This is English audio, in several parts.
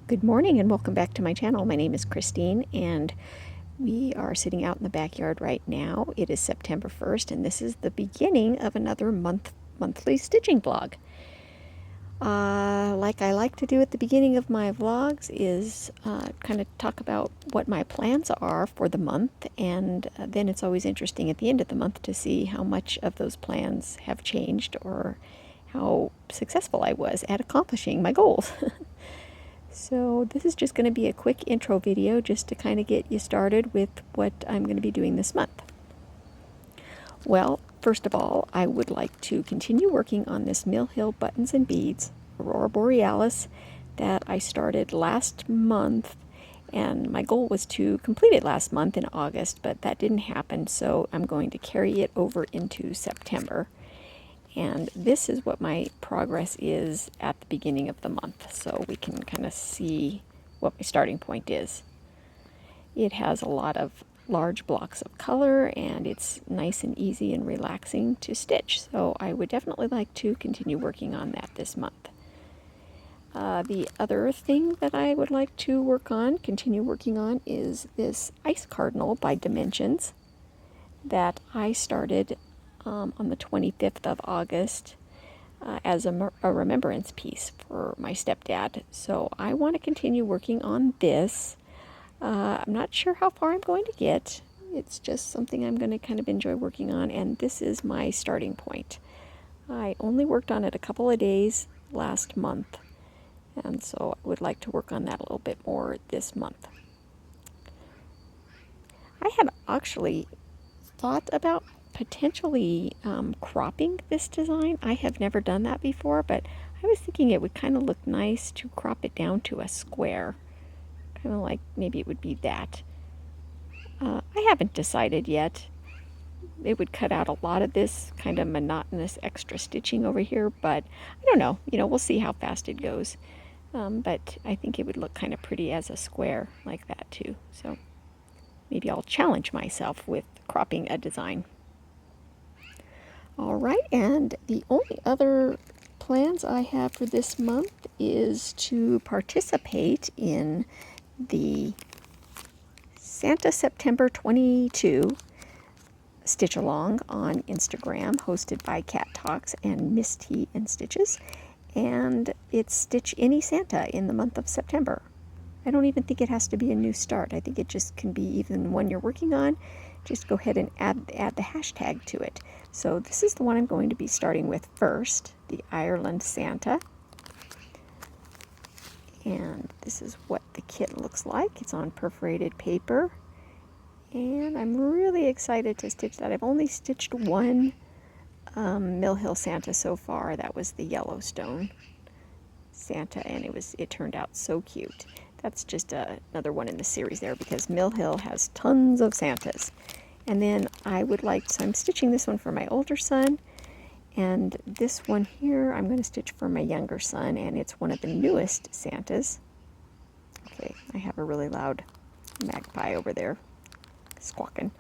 Good morning and welcome back to my channel. My name is Christine and we are sitting out in the backyard right now. It is September 1st and this is the beginning of another monthly stitching vlog. Like I like to do at the beginning of my vlogs is kind of talk about what my plans are for the month, and then it's always interesting at the end of the month to see how much of those plans have changed or how successful I was at accomplishing my goals. So this is just going to be a quick intro video just to kind of get you started with what I'm going to be doing this month. Well, first of all, I would like to continue working on this Mill Hill Buttons and Beads, Aurora Borealis, that I started last month, and my goal was to complete it last month in August, but that didn't happen, so I'm going to carry it over into September. And this is what my progress is at the beginning of the month, so we can kind of see what my starting point is. It has a lot of large blocks of color, and it's nice and easy and relaxing to stitch, so I would definitely like to continue working on that this month. The other thing that I would like to continue working on, is this Ice Cardinal by Dimensions that I started on the 25th of August as a remembrance piece for my stepdad. So I want to continue working on this. I'm not sure how far I'm going to get. It's just something I'm going to kind of enjoy working on, and this is my starting point. I only worked on it a couple of days last month, and so I would like to work on that a little bit more this month. I had actually thought about potentially cropping this design. I have never done that before, but I was thinking it would kind of look nice to crop it down to a square. Kind of like maybe it would be that. I haven't decided yet. It would cut out a lot of this kind of monotonous extra stitching over here, but I don't know. We'll see how fast it goes. But I think it would look kind of pretty as a square like that too. So maybe I'll challenge myself with cropping a design. All right, and the only other plans I have for this month is to participate in the Santa September 22 Stitch Along on Instagram, hosted by Cat Talks and Miss T and Stitches, and it's Stitch Any Santa in the month of September. I don't even think it has to be a new start. I think it just can be even one you're working on. Just go ahead and add the hashtag to it. So this is the one I'm going to be starting with first, the Ireland Santa. And this is what the kit looks like. It's on perforated paper. And I'm really excited to stitch that. I've only stitched one Mill Hill Santa so far. That was the Yellowstone Santa, and it turned out so cute. That's just another one in the series there, because Mill Hill has tons of Santas. And then so I'm stitching this one for my older son, and this one here I'm going to stitch for my younger son, and it's one of the newest Santas. Okay, I have a really loud magpie over there squawking.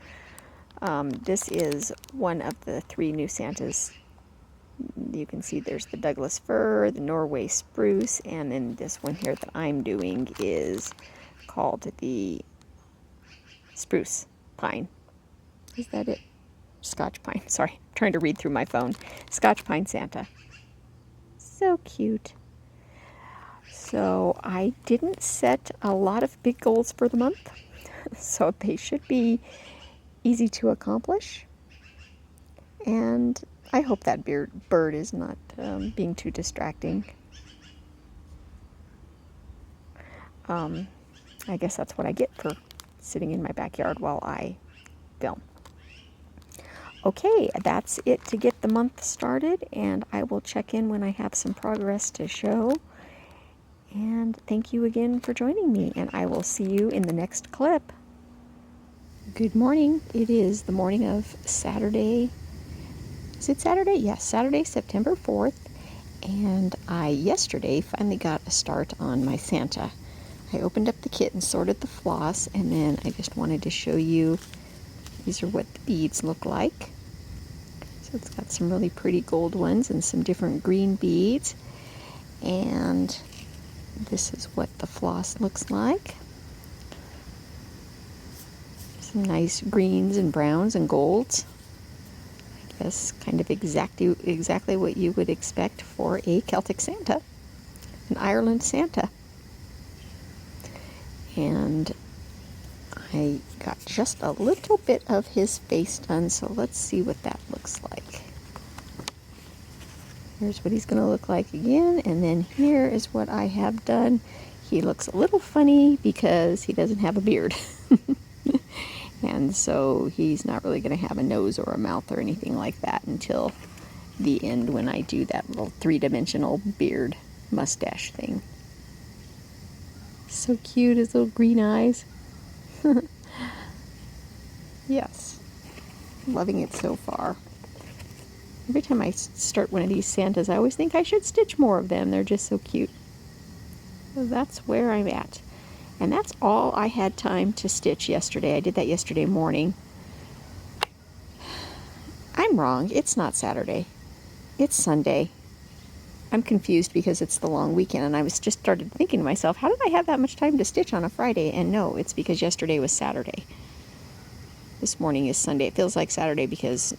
This is one of the 3 new Santas. You can see there's the Douglas fir, the Norway spruce, and then this one here that I'm doing is called the spruce pine. Is that it? Scotch pine. Sorry, I'm trying to read through my phone. Scotch pine Santa. So cute. So I didn't set a lot of big goals for the month, so they should be easy to accomplish. And I hope that bird is not being too distracting. I guess that's what I get for sitting in my backyard while I film. Okay, that's it to get the month started, and I will check in when I have some progress to show. And thank you again for joining me, and I will see you in the next clip. Good morning. It is the morning of Saturday. Is it Saturday? Yes, Saturday, September 4th. And I yesterday finally got a start on my Santa. I opened up the kit and sorted the floss, and then I just wanted to show you, these are what the beads look like. So it's got some really pretty gold ones and some different green beads. And this is what the floss looks like. Some nice greens and browns and golds. I guess kind of exactly what you would expect for a Celtic Santa, an Ireland Santa. And I got just a little bit of his face done, so let's see what that looks like. Here's what he's going to look like again, and then here is what I have done. He looks a little funny because he doesn't have a beard. And so he's not really going to have a nose or a mouth or anything like that until the end when I do that little three-dimensional beard mustache thing. So cute, his little green eyes. Yes, loving it so far. Every time I start one of these Santas, I always think I should stitch more of them. They're just so cute. So that's where I'm at. And that's all I had time to stitch yesterday. I did that yesterday morning. I'm wrong. It's not Saturday. It's Sunday. I'm confused because it's the long weekend, and I was just started thinking to myself, how did I have that much time to stitch on a Friday? And no, it's because yesterday was Saturday. This morning is Sunday. It feels like Saturday because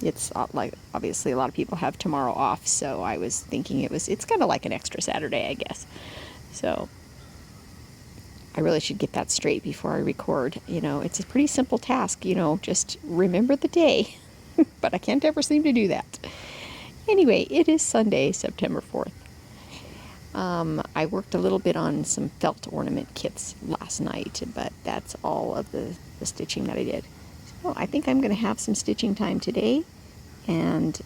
it's like obviously a lot of people have tomorrow off, so I was thinking it's kind of like an extra Saturday, I guess. So I really should get that straight before I record. You know, it's a pretty simple task, you know, just remember the day. But I can't ever seem to do that. Anyway, it is Sunday, September 4th. I worked a little bit on some felt ornament kits last night, but that's all of the stitching that I did. So I think I'm going to have some stitching time today, and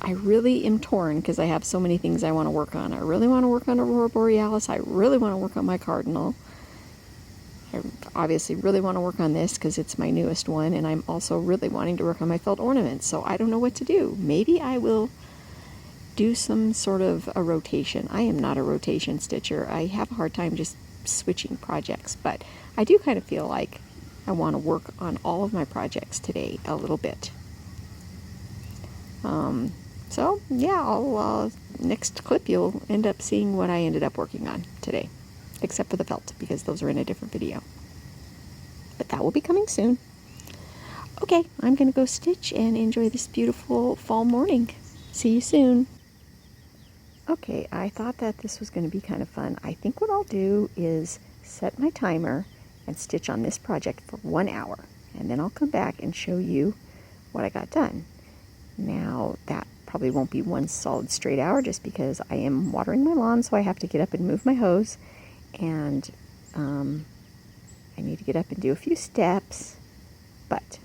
I really am torn because I have so many things I want to work on. I really want to work on Aurora Borealis. I really want to work on my cardinal. I obviously really want to work on this because it's my newest one, and I'm also really wanting to work on my felt ornaments, so I don't know what to do. Maybe I will do some sort of a rotation. I am not a rotation stitcher. I have a hard time just switching projects, but I do kind of feel like I want to work on all of my projects today a little bit. So yeah, I'll next clip you'll end up seeing what I ended up working on today, except for the felt because those are in a different video. But that will be coming soon. Okay, I'm gonna go stitch and enjoy this beautiful fall morning. See you soon. Okay, I thought that this was going to be kind of fun. I think what I'll do is set my timer and stitch on this project for 1 hour, and then I'll come back and show you what I got done. Now, that probably won't be one solid straight hour just because I am watering my lawn, so I have to get up and move my hose, and I need to get up and do a few steps, but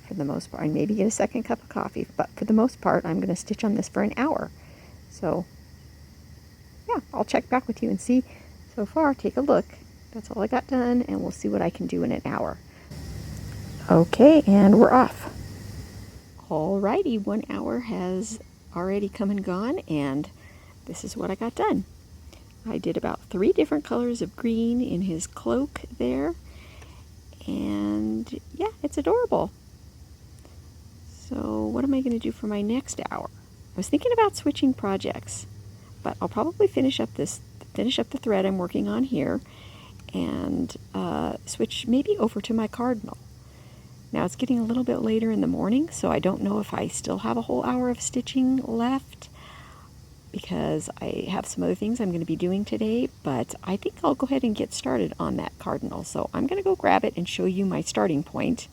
for the most part, I maybe get a second cup of coffee, but for the most part, I'm going to stitch on this for an hour. So, yeah, I'll check back with you and see. So far, take a look. That's all I got done, and we'll see what I can do in an hour. Okay, and we're off. Alrighty, 1 hour has already come and gone, and this is what I got done. I did about 3 different colors of green in his cloak there, and yeah, it's adorable. So what am I going to do for my next hour? I was thinking about switching projects, but I'll probably finish up the thread I'm working on here, and switch maybe over to my cardinal. Now it's getting a little bit later in the morning, so I don't know if I still have a whole hour of stitching left because I have some other things I'm going to be doing today, but I think I'll go ahead and get started on that cardinal. So I'm going to go grab it and show you my starting point.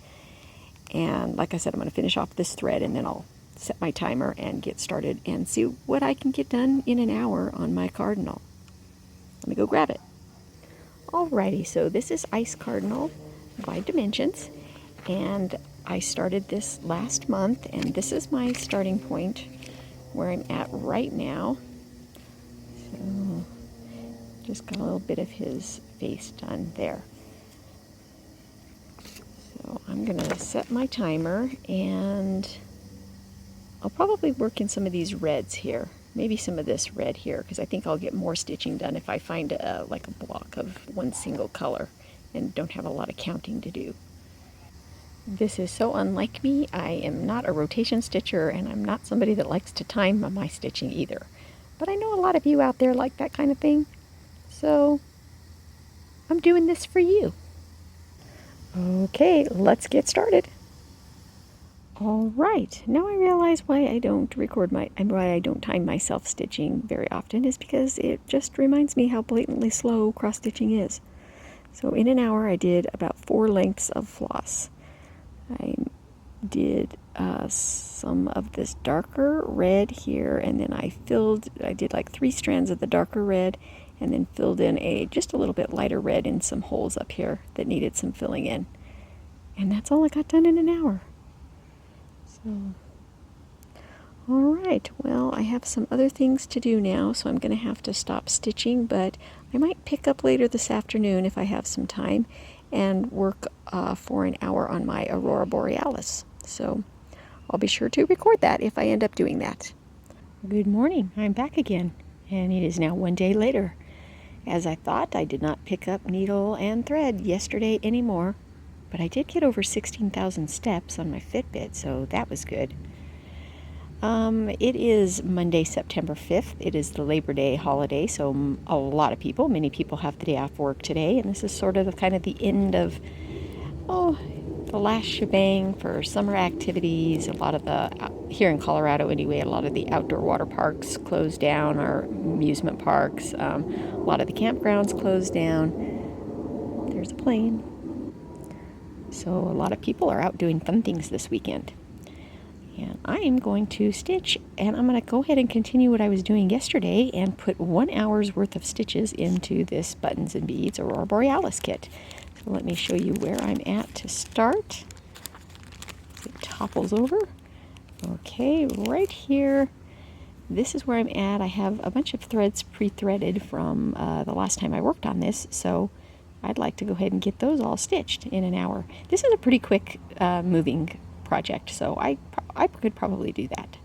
And like I said, I'm going to finish off this thread, and then I'll set my timer and get started and see what I can get done in an hour on my cardinal. Let me go grab it. Alrighty, so this is Ice Cardinal by Dimensions, and I started this last month, and this is my starting point where I'm at right now. So just got a little bit of his face done there. So I'm going to set my timer, and I'll probably work in some of these reds here. Maybe some of this red here, because I think I'll get more stitching done if I find like a block of one single color and don't have a lot of counting to do. This is so unlike me. I am not a rotation stitcher, and I'm not somebody that likes to time my stitching either. but I know a lot of you out there like that kind of thing. So I'm doing this for you. Okay, let's get started. All right, now I realize why I don't why I don't time myself stitching very often is because it just reminds me how blatantly slow cross stitching is. So in an hour I did about 4 lengths of floss. I did some of this darker red here, and then I did like 3 strands of the darker red, and then filled in just a little bit lighter red in some holes up here that needed some filling in. And that's all I got done in an hour. So, all right, well, I have some other things to do now, so I'm going to have to stop stitching, but I might pick up later this afternoon if I have some time and work for an hour on my Aurora Borealis. So I'll be sure to record that if I end up doing that. Good morning, I'm back again, and it is now 1 day later. As I thought, I did not pick up needle and thread yesterday anymore, but I did get over 16,000 steps on my Fitbit, so that was good. It is Monday, September 5th. It is the Labor Day holiday, so many people have the day off work today, and this is sort of kind of the end of, the last shebang for summer activities. Here in Colorado anyway, a lot of the outdoor water parks closed down, or amusement parks. A lot of the campgrounds closed down. There's a plane. So a lot of people are out doing fun things this weekend. And I am going to stitch, and I'm going to go ahead and continue what I was doing yesterday and put 1 hour's worth of stitches into this Buttons and Beads Aurora Borealis kit. So let me show you where I'm at to start. It topples over. Okay, right here. This is where I'm at. I have a bunch of threads pre-threaded from the last time I worked on this, so I'd like to go ahead and get those all stitched in an hour. This is a pretty quick moving project, so I could probably do that.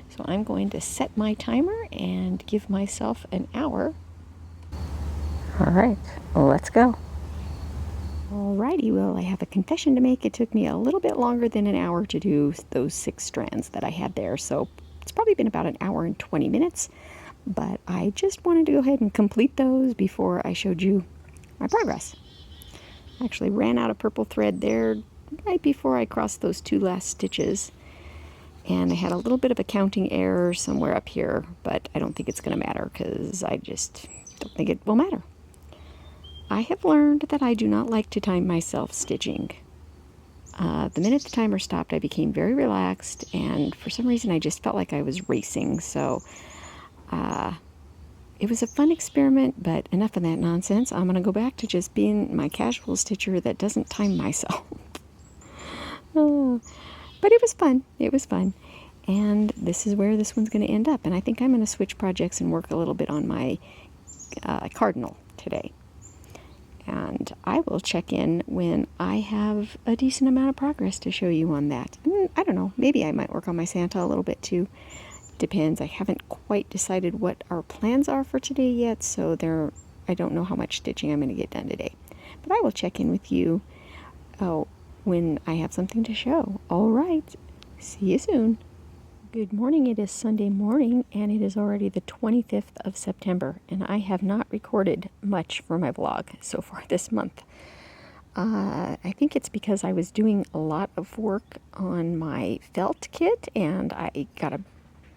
So I'm going to set my timer and give myself an hour. All right, let's go. Alrighty, well, I have a confession to make. It took me a little bit longer than an hour to do those 6 strands that I had there, so it's probably been about an hour and 20 minutes, but I just wanted to go ahead and complete those before I showed you my progress. I actually ran out of purple thread there right before I crossed those 2 last stitches, and I had a little bit of a counting error somewhere up here, but I don't think it's going to matter because I just don't think it will matter. I have learned that I do not like to time myself stitching. The minute the timer stopped, I became very relaxed, and for some reason I just felt like I was racing, so it was a fun experiment, but enough of that nonsense. I'm going to go back to just being my casual stitcher that doesn't time myself. But it was fun. It was fun. And this is where this one's going to end up. And I think I'm going to switch projects and work a little bit on my cardinal today. And I will check in when I have a decent amount of progress to show you on that. I don't know. Maybe I might work on my Santa a little bit too. Depends. I haven't quite decided what our plans are for today yet, so I don't know how much stitching I'm going to get done today. But I will check in with you when I have something to show. All right. See you soon. Good morning. It is Sunday morning, and it is already the 25th of September, and I have not recorded much for my vlog so far this month. I think it's because I was doing a lot of work on my felt kit, and I got a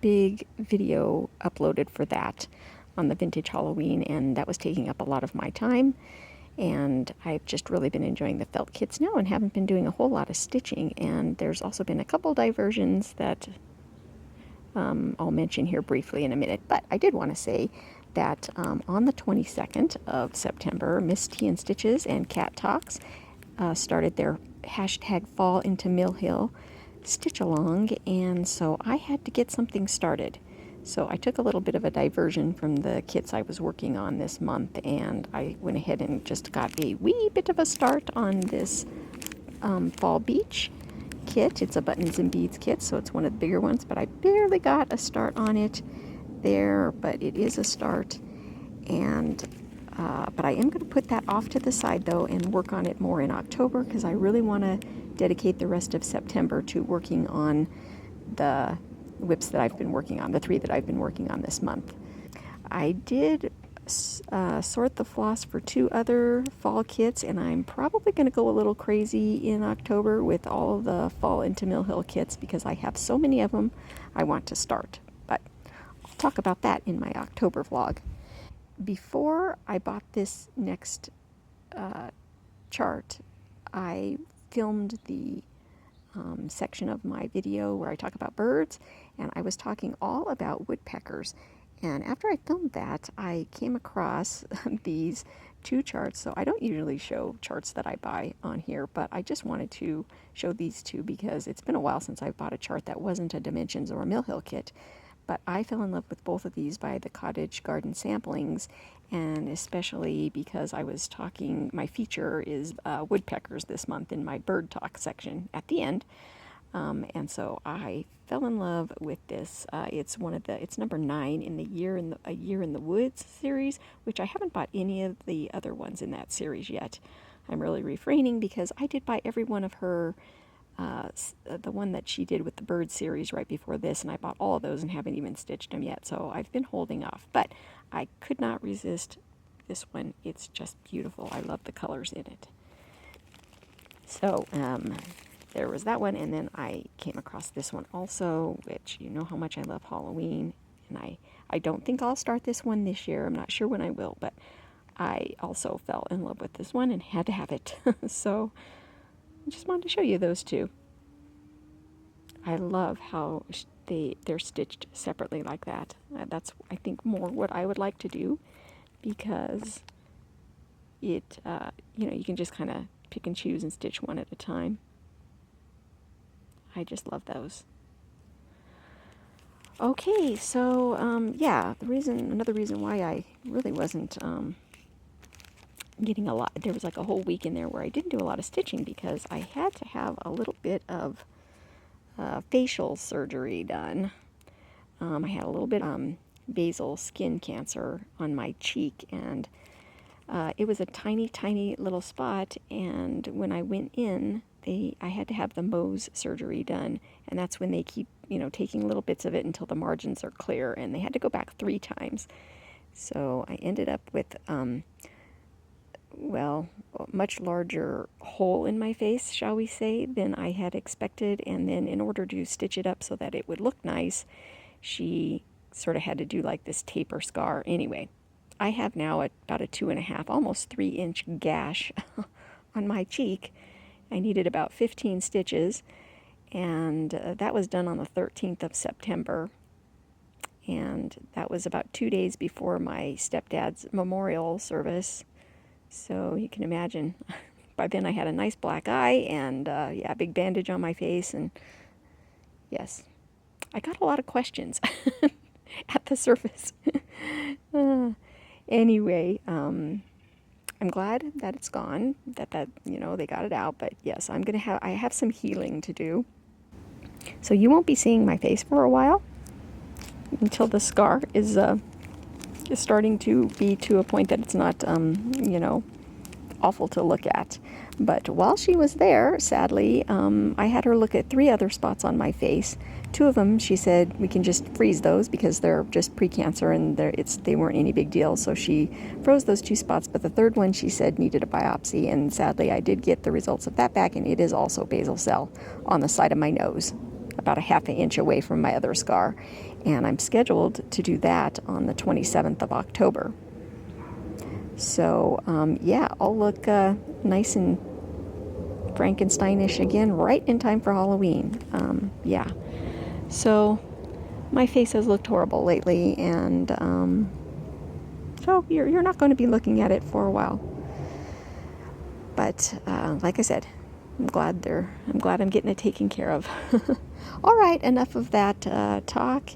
big video uploaded for that on the Vintage Halloween, and that was taking up a lot of my time, and I've just really been enjoying the felt kits now and haven't been doing a whole lot of stitching. And there's also been a couple diversions that I'll mention here briefly in a minute, but I did want to say that on the 22nd of September, Miss Tea and Stitches and Cat Talks started their hashtag Fall into Mill Hill stitch along, and so I had to get something started. So I took a little bit of a diversion from the kits I was working on this month, and I went ahead and just got a wee bit of a start on this Fall Beach kit. It's a Buttons and Beads kit, so it's one of the bigger ones, but I barely got a start on it there, but it is a start. And but I am going to put that off to the side though and work on it more in October, because I really want to dedicate the rest of September to working on the whips that I've been working on, the 3 that I've been working on this month. I did sort the floss for 2 other fall kits, and I'm probably going to go a little crazy in October with all of the Fall into Mill Hill kits because I have so many of them I want to start. But I'll talk about that in my October vlog. Before I bought this next chart, I filmed the section of my video where I talk about birds, and I was talking all about woodpeckers. And after I filmed that, I came across these 2 charts. So I don't usually show charts that I buy on here, but I just wanted to show these 2 because it's been a while since I bought a chart that wasn't a Dimensions or a Mill Hill kit. But I fell in love with both of these by the Cottage Garden Samplings, and especially because I was talking, my feature is woodpeckers this month in my bird talk section at the end. And so I fell in love with this. It's number 9 in the A Year in the Woods series, which I haven't bought any of the other ones in that series yet. I'm really refraining because I did buy every one of her, the one that she did with the bird series right before this, and I bought all of those and haven't even stitched them yet. So I've been holding off, but I could not resist this one. It's just beautiful. I love the colors in it. So, there was that one, and then I came across this one also, which you know how much I love Halloween, and I don't think I'll start this one this year. I'm not sure when I will, but I also fell in love with this one and had to have it. So I just wanted to show you those 2. I love how they're stitched separately like that. That's, I think, more what I would like to do, because it, you can just kind of pick and choose and stitch one at a time. I just love those. Okay, so yeah, another reason why I really wasn't getting a lot, there was like a whole week in there where I didn't do a lot of stitching because I had to have a little bit of facial surgery done. I had a little bit basal skin cancer on my cheek, and it was a tiny little spot, and when I went in, I had to have the Mohs surgery done, and that's when they keep, taking little bits of it until the margins are clear, and they had to go back 3 times. So I ended up with, well, a much larger hole in my face, shall we say, than I had expected, and then in order to stitch it up so that it would look nice, she sort of had to do like this taper scar. Anyway, I have now about a 2.5, almost 3-inch gash on my cheek. I needed about 15 stitches, and that was done on the 13th of September. And that was about 2 days before my stepdad's memorial service. So you can imagine, by then I had a nice black eye and, yeah, a big bandage on my face. And yes, I got a lot of questions at the service. Anyway, I'm glad that it's gone, that they got it out, but yes, I have some healing to do. So you won't be seeing my face for a while until the scar is starting to be to a point that it's not, awful to look at. But while she was there, sadly, I had her look at 3 other spots on my face. 2 of them, she said, we can just freeze those because they're just pre-cancer and they weren't any big deal. So she froze those 2 spots. But the 3rd one, she said, needed a biopsy. And sadly, I did get the results of that back, and it is also basal cell on the side of my nose, about a 1/2 inch away from my other scar. And I'm scheduled to do that on the 27th of October. So, yeah, I'll look nice and Frankensteinish again right in time for Halloween. Yeah. So, my face has looked horrible lately, and so you're not going to be looking at it for a while. But like I said, I'm glad I'm getting it taken care of. All right, enough of that talk.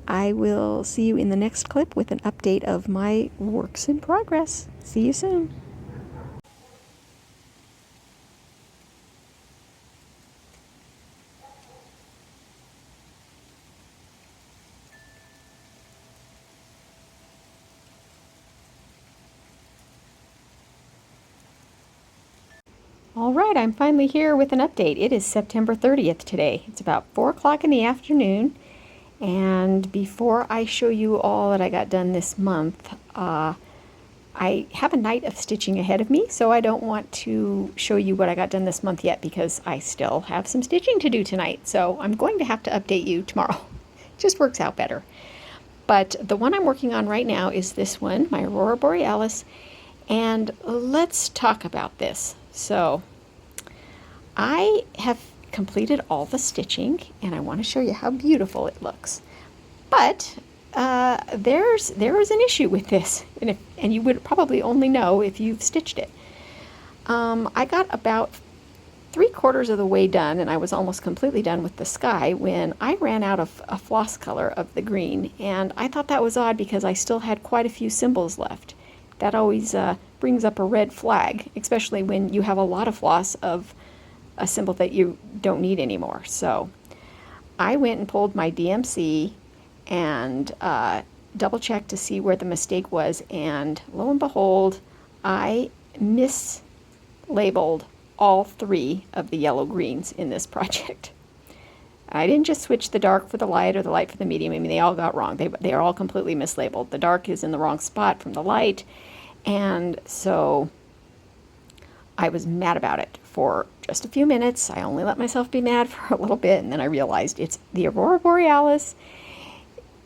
I will see you in the next clip with an update of my works in progress. See you soon. All right, I'm finally here with an update. It is September 30th today. It's about 4 o'clock in the afternoon, And before I show you all that I got done this month, I have a night of stitching ahead of me, so I don't want to show you what I got done this month yet because I still have some stitching to do tonight. So I'm going to have to update you tomorrow. Just works out better. But the one I'm working on right now is this one, my Aurora Borealis, and let's talk about this. So I have completed all the stitching and I want to show you how beautiful it looks. But there is an issue with this, and you would probably only know if you've stitched it. I got about 3/4 of the way done, and I was almost completely done with the sky when I ran out of a floss color of the green, and I thought that was odd because I still had quite a few symbols left. That always brings up a red flag, especially when you have a lot of floss of a symbol that you don't need anymore. So I went and pulled my DMC and double checked to see where the mistake was, and lo and behold, I mislabeled all 3 of the yellow greens in this project. I didn't just switch the dark for the light or the light for the medium. I mean, they all got wrong. They are all completely mislabeled. The dark is in the wrong spot from the light, and so I was mad about it for just a few minutes. I only let myself be mad for a little bit, and then I realized it's the Aurora Borealis.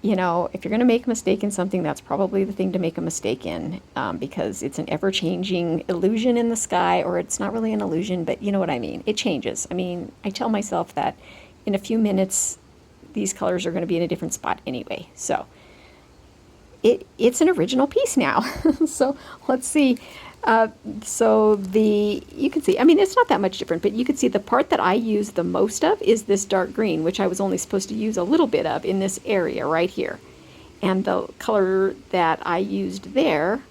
You know, if you're going to make a mistake in something, that's probably the thing to make a mistake in, because it's an ever-changing illusion in the sky, or it's not really an illusion, but you know what I mean. It changes. I mean, I tell myself that in a few minutes, these colors are going to be in a different spot anyway. So it's an original piece now. So let's see. You can see, I mean, it's not that much different, but you can see the part that I use the most of is this dark green, which I was only supposed to use a little bit of in this area right here. And the color that I used there,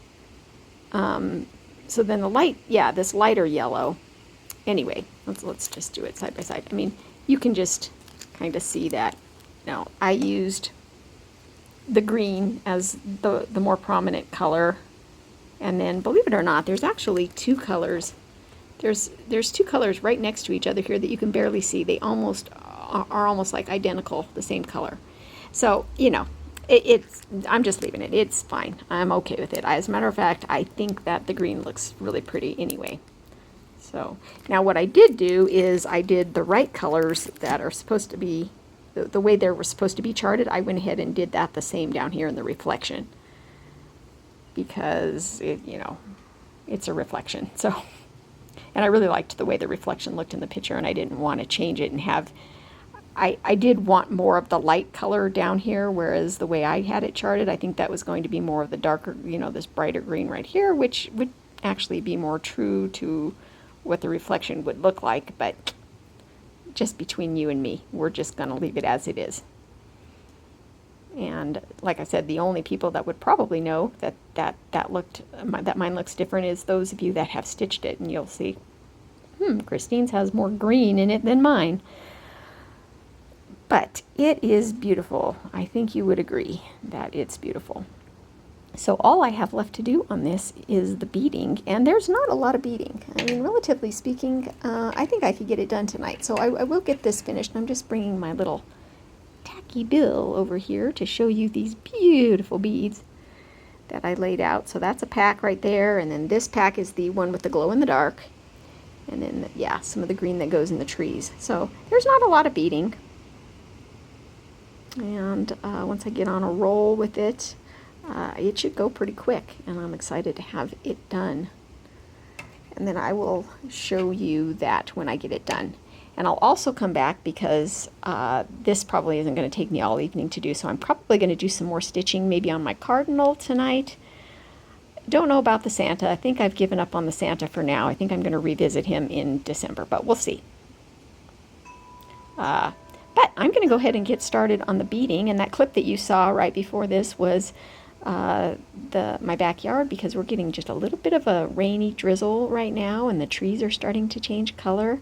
so then the light, yeah, this lighter yellow. Anyway, let's just do it side by side. I mean, you can just kind of see that. Now, I used the green as the more prominent color. And then, believe it or not, there's actually 2 colors. There's 2 colors right next to each other here that you can barely see. They almost are almost like identical, the same color. So, you know, I'm just leaving it. It's fine. I'm okay with it. As a matter of fact, I think that the green looks really pretty anyway. So, now what I did do is I did the right colors that are supposed to be, the way they were supposed to be charted. I went ahead and did that the same down here in the reflection, because you know, it's a reflection. So, and I really liked the way the reflection looked in the picture, and I didn't want to change it and have, I did want more of the light color down here, whereas the way I had it charted, I think that was going to be more of the darker, you know, this brighter green right here, which would actually be more true to what the reflection would look like. But just between you and me, we're just going to leave it as it is. And like I said, the only people that would probably know that mine looks different is those of you that have stitched it, and you'll see, Christine's has more green in it than mine. But it is beautiful. I think you would agree that it's beautiful. So all I have left to do on this is the beading, and there's not a lot of beading. I mean, relatively speaking, I think I could get it done tonight. So I will get this finished. I'm just bringing my little tacky bill over here to show you these beautiful beads that I laid out. So that's a pack right there, and then this pack is the one with the glow in the dark, and then yeah, some of the green that goes in the trees. So there's not a lot of beading, and once I get on a roll with it, it should go pretty quick, and I'm excited to have it done. And then I will show you that when I get it done. And I'll also come back because this probably isn't going to take me all evening to do, so I'm probably going to do some more stitching maybe on my cardinal tonight. Don't know about the Santa. I think I've given up on the Santa for now. I think I'm going to revisit him in December, but we'll see. But I'm going to go ahead and get started on the beading, and that clip that you saw right before this was my backyard, because we're getting just a little bit of a rainy drizzle right now, and the trees are starting to change color.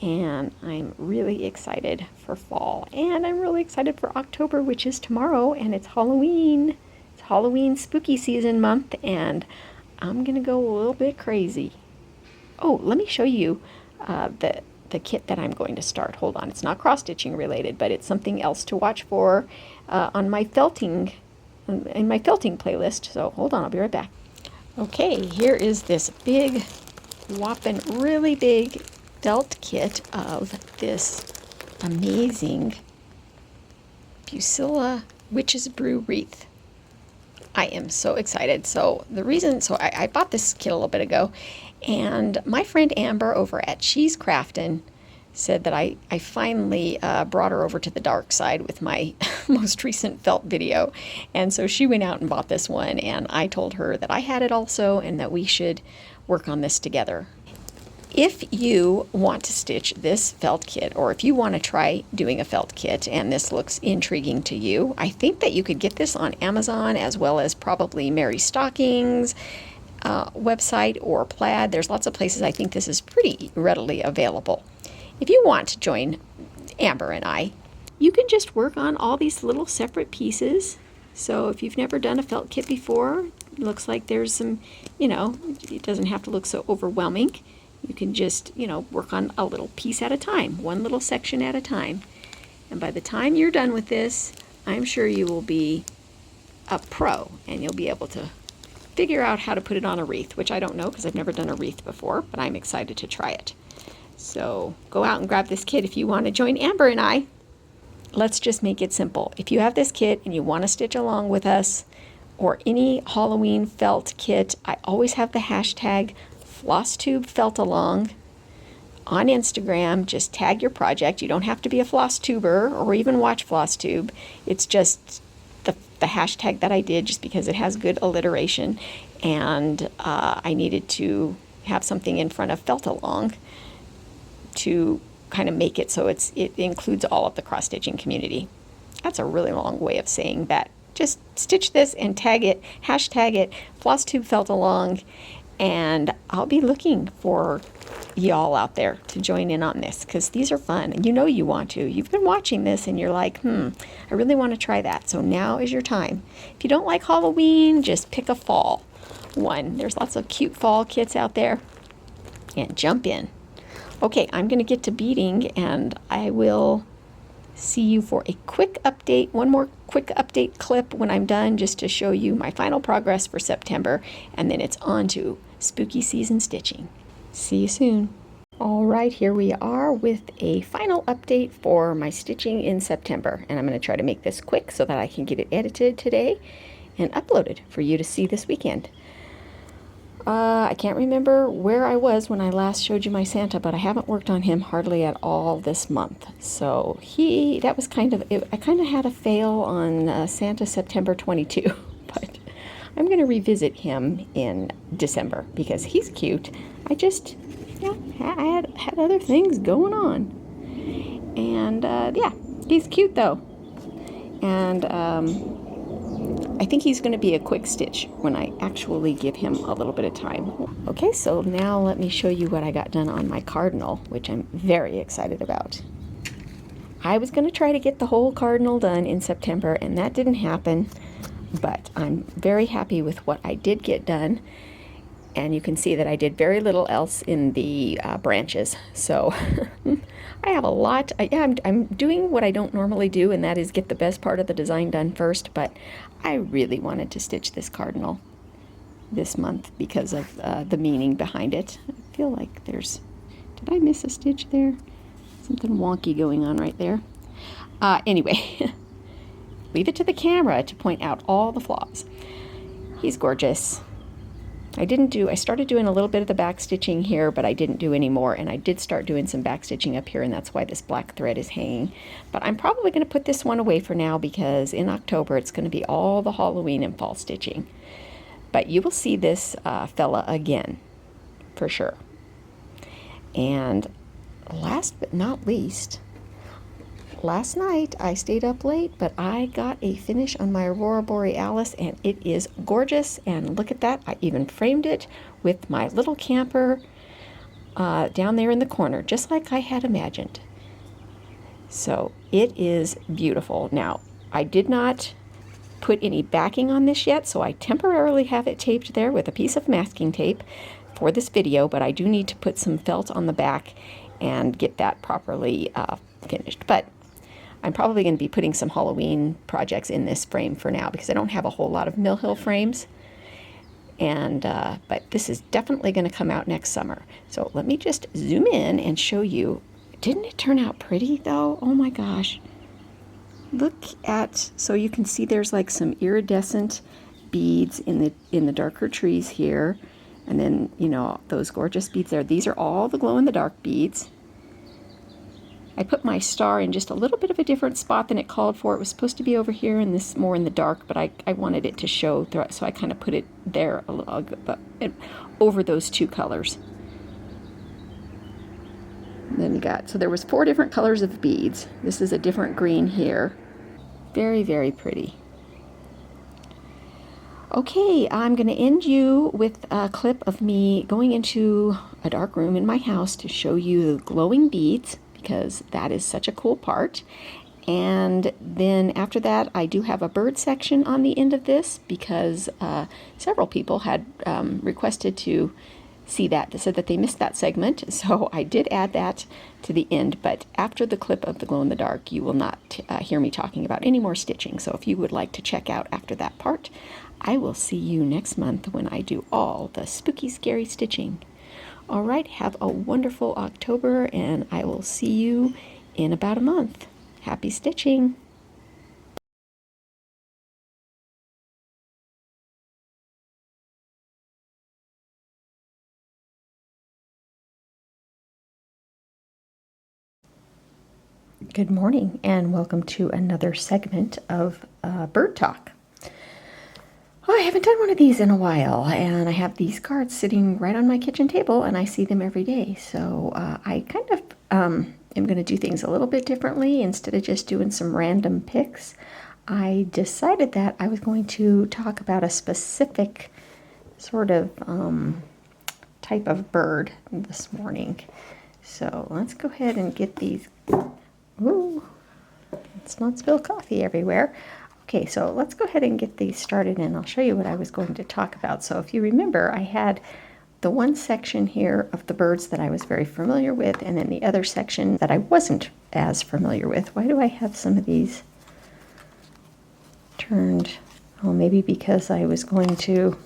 And I'm really excited for fall, and I'm really excited for October, which is tomorrow, and it's Halloween. It's Halloween spooky season month, and I'm gonna go a little bit crazy. Oh, let me show you the the kit that I'm going to start. Hold on, it's not cross-stitching related, but it's something else to watch for on my felting, in my felting playlist. So hold on, I'll be right back. Okay, here is this big, whopping, really big felt kit of this amazing Pusilla Witch's Brew wreath. I am so excited. So I bought this kit a little bit ago, and my friend Amber over at She's Craftin' said that I finally brought her over to the dark side with my most recent felt video. And so she went out and bought this one, and I told her that I had it also and that we should work on this together. If you want to stitch this felt kit, or if you want to try doing a felt kit and this looks intriguing to you, I think that you could get this on Amazon, as well as probably Mary Stocking's website, or Plaid. There's lots of places I think this is pretty readily available. If you want to join Amber and I, you can just work on all these little separate pieces. So if you've never done a felt kit before, it looks like there's some, it doesn't have to look so overwhelming. You can just, work on a little piece at a time, one little section at a time. And by the time you're done with this, I'm sure you will be a pro, and you'll be able to figure out how to put it on a wreath, which I don't know because I've never done a wreath before, but I'm excited to try it. So go out and grab this kit if you want to join Amber and I. Let's just make it simple. If you have this kit and you want to stitch along with us, or any Halloween felt kit, I always have the hashtag FlossTube felt along on Instagram. Just tag your project. You don't have to be a FlossTuber or even watch FlossTube. It's just the hashtag that I did just because it has good alliteration, and I needed to have something in front of felt along to kind of make it so it includes all of the cross-stitching community. That's a really long way of saying that. Just stitch this and tag it, hashtag it, FlossTube felt along, and I'll be looking for y'all out there to join in on this, because these are fun, and you want to. You've been watching this and you're like, I really want to try that. So now is your time. If you don't like Halloween, just pick a fall one. There's lots of cute fall kits out there, and jump in. Okay, I'm going to get to beading, and I will see you for a quick update, one more quick update clip when I'm done, just to show you my final progress for September, and then it's on to spooky season stitching. See you soon. All right, here we are with a final update for my stitching in September, and I'm going to try to make this quick so that I can get it edited today and uploaded for you to see this weekend. I can't remember where I was when I last showed you my Santa, but I haven't worked on him hardly at all this month. So that was I kind of had a fail on Santa September 22, but I'm going to revisit him in December because he's cute. I just, I had other things going on. And he's cute though. And I think he's going to be a quick stitch when I actually give him a little bit of time. Okay, so now let me show you what I got done on my cardinal, which I'm very excited about. I was going to try to get the whole cardinal done in September, and that didn't happen, but I'm very happy with what I did get done. And you can see that I did very little else in the branches. So I have a lot. I'm doing what I don't normally do, and that is get the best part of the design done first. But I really wanted to stitch this cardinal this month because of the meaning behind it. I feel like did I miss a stitch there? Something wonky going on right there. Anyway, leave it to the camera to point out all the flaws. He's gorgeous. I started doing a little bit of the back stitching here, but I didn't do any more, and I did start doing some back stitching up here, and that's why this black thread is hanging. But I'm probably going to put this one away for now because in October it's going to be all the Halloween and fall stitching. But you will see this fella again, for sure. And last but not least, last night I stayed up late, but I got a finish on my Aurora Borealis, and it is gorgeous. And look at that, I even framed it with my little camper down there in the corner, just like I had imagined. So it is beautiful. Now, I did not put any backing on this yet, so I temporarily have it taped there with a piece of masking tape for this video, but I do need to put some felt on the back. and get that properly finished. But I'm probably going to be putting some Halloween projects in this frame for now because I don't have a whole lot of Mill Hill frames. And but this is definitely going to come out next summer. So let me just zoom in and show you. Didn't it turn out pretty though? Oh my gosh. Look at, so you can see there's like some iridescent beads in the darker trees here. And then, you know, those gorgeous beads there. These are all the glow-in-the-dark beads. I put my star in just a little bit of a different spot than it called for. It was supposed to be over here and this more in the dark, but I wanted it to show, so I kind of put it there a little, over those two colors. And then you got, so there was 4 different colors of beads. This is a different green here. Very, very pretty. Okay, I'm going to end you with a clip of me going into a dark room in my house to show you the glowing beads, because that is such a cool part. And then after that, I do have a bird section on the end of this because several people had requested to see that. They said that they missed that segment, so I did add that to the end. But after the clip of the glow-in-the-dark, you will not hear me talking about any more stitching. So if you would like to check out after that part, I will see you next month when I do all the spooky, scary stitching. All right, have a wonderful October, and I will see you in about a month. Happy stitching! Good morning, and welcome to another segment of Bird Talk. Oh, I haven't done one of these in a while, and I have these cards sitting right on my kitchen table, and I see them every day. So I kind of am going to do things a little bit differently. Instead of just doing some random picks, I decided that I was going to talk about a specific sort of type of bird this morning. So let's go ahead and get these. Ooh, let's not spill coffee everywhere. Okay, so let's go ahead and get these started, and I'll show you what I was going to talk about. So if you remember, I had the one section here of the birds that I was very familiar with, and then the other section that I wasn't as familiar with. Why do I have some of these turned? Oh, maybe because I was going to,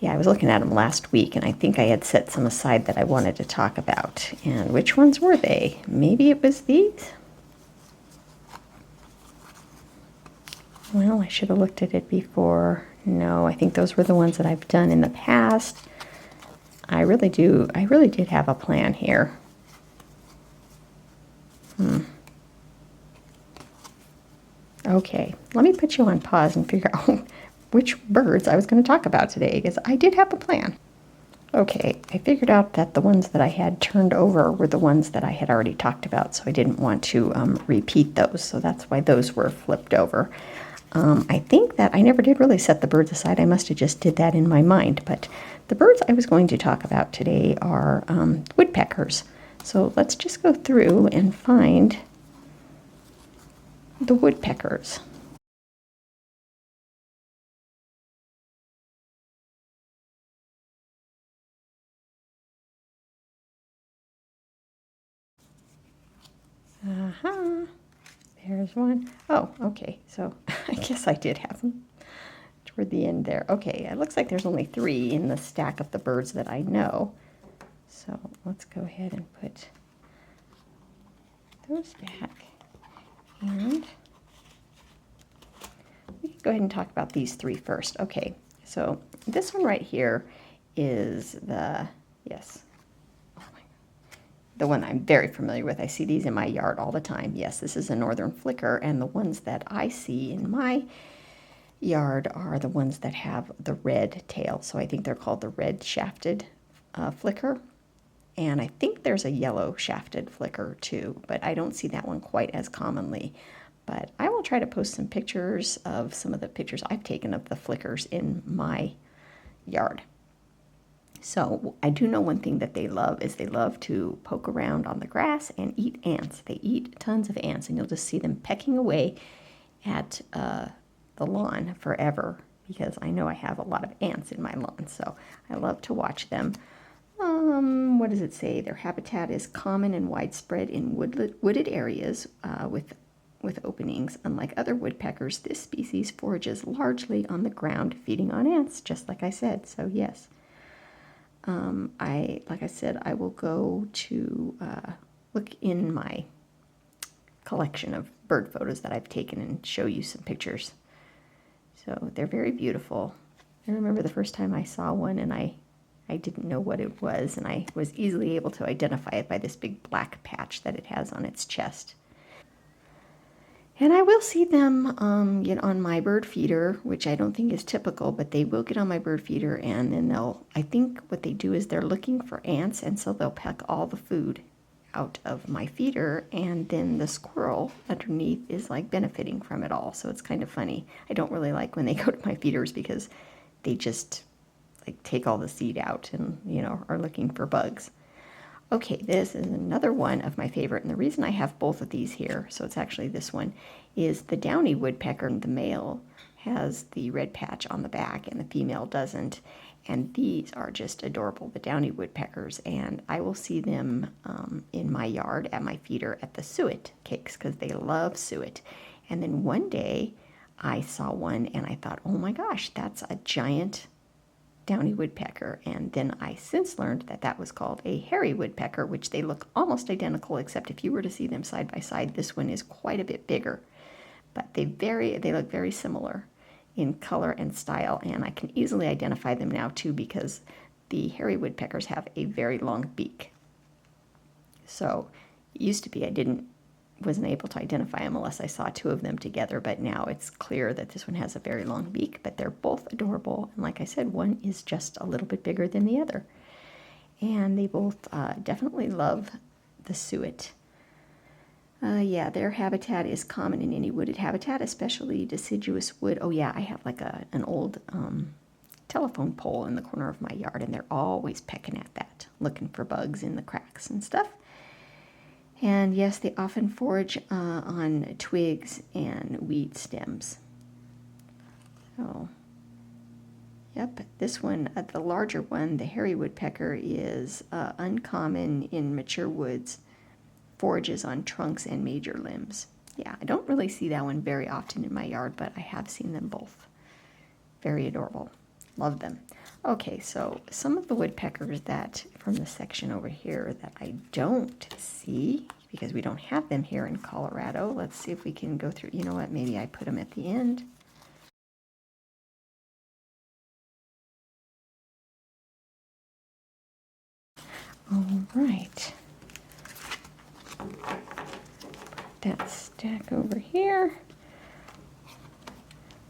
I was looking at them last week, and I think I had set some aside that I wanted to talk about. And which ones were they? Maybe it was these? Well, I should have looked at it before. No, I think those were the ones that I've done in the past. I really did have a plan here. Okay, let me put you on pause and figure out which birds I was going to talk about today, because I did have a plan. Okay, I figured out that the ones that I had turned over were the ones that I had already talked about, so I didn't want to repeat those, so that's why those were flipped over. I think that I never did really set the birds aside. I must have just did that in my mind. But the birds I was going to talk about today are woodpeckers. So let's just go through and find the woodpeckers. Aha. There's one. Oh, okay. So I guess I did have them toward the end there. Okay, it looks like there's only 3 in the stack of the birds that I know. So let's go ahead and put those back. And we can go ahead and talk about these 3 first. Okay, so this one right here is the, the one I'm very familiar with. I see these in my yard all the time. Yes, this is a northern flicker, and the ones that I see in my yard are the ones that have the red tail. So I think they're called the red shafted flicker. And I think there's a yellow shafted flicker too, but I don't see that one quite as commonly. But I will try to post some pictures of some of the pictures I've taken of the flickers in my yard. So I do know one thing that they love is they love to poke around on the grass and eat ants. They eat tons of ants, and you'll just see them pecking away at the lawn forever, because I know I have a lot of ants in my lawn, so I love to watch them. What does it say? Their habitat is common and widespread in wooded areas with openings. Unlike other woodpeckers, this species forages largely on the ground, feeding on ants, just like I said. So yes, like I said, I will go to look in my collection of bird photos that I've taken and show you some pictures. So they're very beautiful. I remember the first time I saw one and I didn't know what it was, and I was easily able to identify it by this big black patch that it has on its chest. And I will see them get on my bird feeder, which I don't think is typical, but they will get on my bird feeder, and then I think what they do is they're looking for ants, and so they'll peck all the food out of my feeder, and then the squirrel underneath is like benefiting from it all. So it's kind of funny. I don't really like when they go to my feeders because they just like take all the seed out and, you know, are looking for bugs. Okay, this is another one of my favorite, and the reason I have both of these here, so it's actually this one, is the downy woodpecker. The male has the red patch on the back and the female doesn't, and these are just adorable, the downy woodpeckers, and I will see them in my yard at my feeder at the suet cakes because they love suet. And then one day I saw one and I thought, oh my gosh, that's a giant downy woodpecker, and then I since learned that that was called a hairy woodpecker, which they look almost identical, except if you were to see them side by side, this one is quite a bit bigger, but they look very similar in color and style, and I can easily identify them now too because the hairy woodpeckers have a very long beak. So it used to be I wasn't able to identify them unless I saw two of them together, but now it's clear that this one has a very long beak, but they're both adorable, and like I said, one is just a little bit bigger than the other, and they both definitely love the suet. Yeah, their habitat is common in any wooded habitat, especially deciduous wood. Oh yeah, I have like an old telephone pole in the corner of my yard, and they're always pecking at that, looking for bugs in the cracks and stuff. And yes, they often forage on twigs and weed stems. So, yep, this one, the larger one, the hairy woodpecker, is uncommon in mature woods, forages on trunks and major limbs. Yeah, I don't really see that one very often in my yard, but I have seen them both. Very adorable. Love them. Okay, so some of the woodpeckers that from the section over here that I don't see because we don't have them here in Colorado. Let's see if we can go through. You know what? Maybe I put them at the end. All right. Put that stack over here.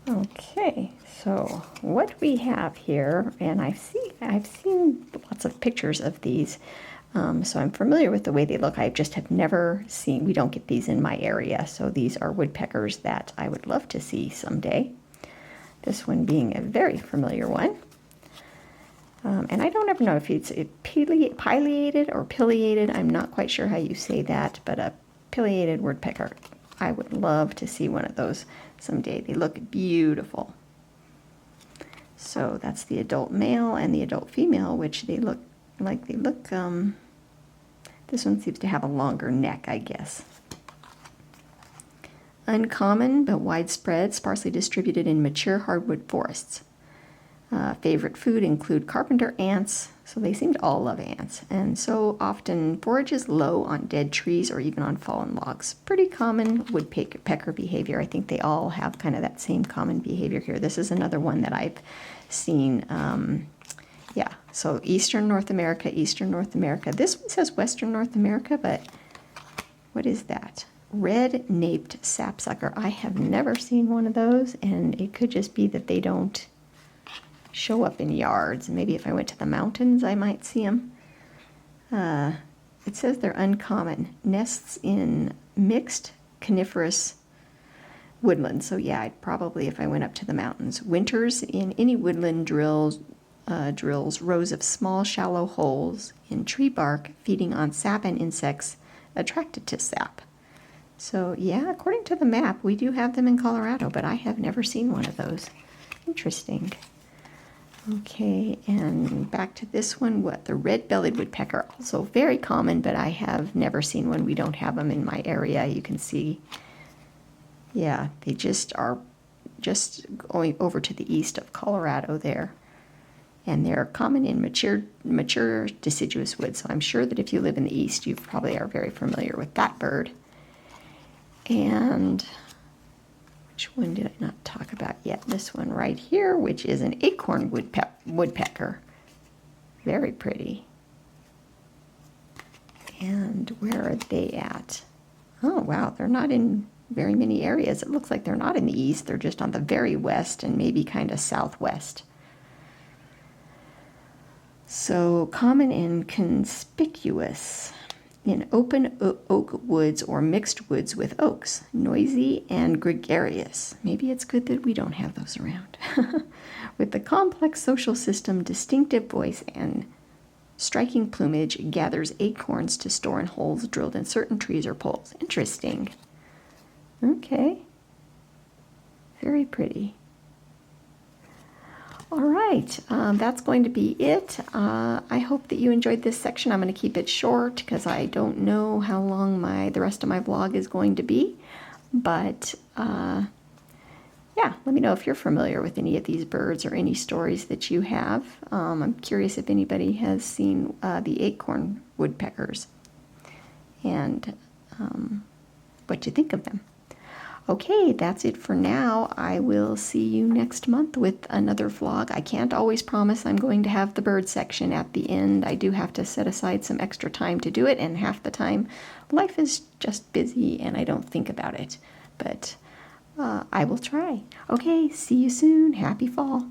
Okay, so what we have here, and I've seen lots of pictures of these, so I'm familiar with the way they look. I just have never seen, we don't get these in my area, so these are woodpeckers that I would love to see someday. This one being a very familiar one. And I don't ever know if it's pileated or pileated. I'm not quite sure how you say that, but a pileated woodpecker. I would love to see one of those someday. They look beautiful. So that's the adult male and the adult female, which this one seems to have a longer neck, I guess. Uncommon but widespread, sparsely distributed in mature hardwood forests. Favorite food include carpenter ants, so they seem to all love ants, and so often forages low on dead trees or even on fallen logs. Pretty common woodpecker behavior. I think they all have kind of that same common behavior here. This is another one that I've seen. Yeah, so Eastern North America. This one says Western North America, but what is that? Red-naped sapsucker. I have never seen one of those, and it could just be that they don't show up in yards. Maybe if I went to the mountains, I might see them. It says they're uncommon. Nests in mixed coniferous woodland. So yeah, I'd probably, if I went up to the mountains. Winters in any woodland drills rows of small shallow holes in tree bark, feeding on sap and insects attracted to sap. So yeah, according to the map, we do have them in Colorado, but I have never seen one of those. Interesting. Okay, and back to this one, what the red-bellied woodpecker, also very common, but I have never seen one. We don't have them in my area. You can see, yeah, they just are just going over to the east of Colorado there. And they're common in mature deciduous wood, so I'm sure that if you live in the east, you probably are very familiar with that bird. And which one did I not talk about yet? This one right here, which is an acorn woodpecker. Very pretty. And where are they at? Oh, wow, they're not in very many areas. It looks like they're not in the east. They're just on the very west and maybe kind of southwest. So common and conspicuous in open oak woods or mixed woods with oaks, noisy and gregarious. Maybe it's good that we don't have those around. With the complex social system, distinctive voice, and striking plumage, gathers acorns to store in holes drilled in certain trees or poles. Interesting. Okay. Very pretty. All right, that's going to be it. I hope that you enjoyed this section. I'm going to keep it short because I don't know how long the rest of my vlog is going to be. But yeah, let me know if you're familiar with any of these birds or any stories that you have. I'm curious if anybody has seen the acorn woodpeckers and what you think of them. Okay, that's it for now. I will see you next month with another vlog. I can't always promise I'm going to have the bird section at the end. I do have to set aside some extra time to do it, and half the time life is just busy and I don't think about it. But I will try. Okay, see you soon. Happy fall.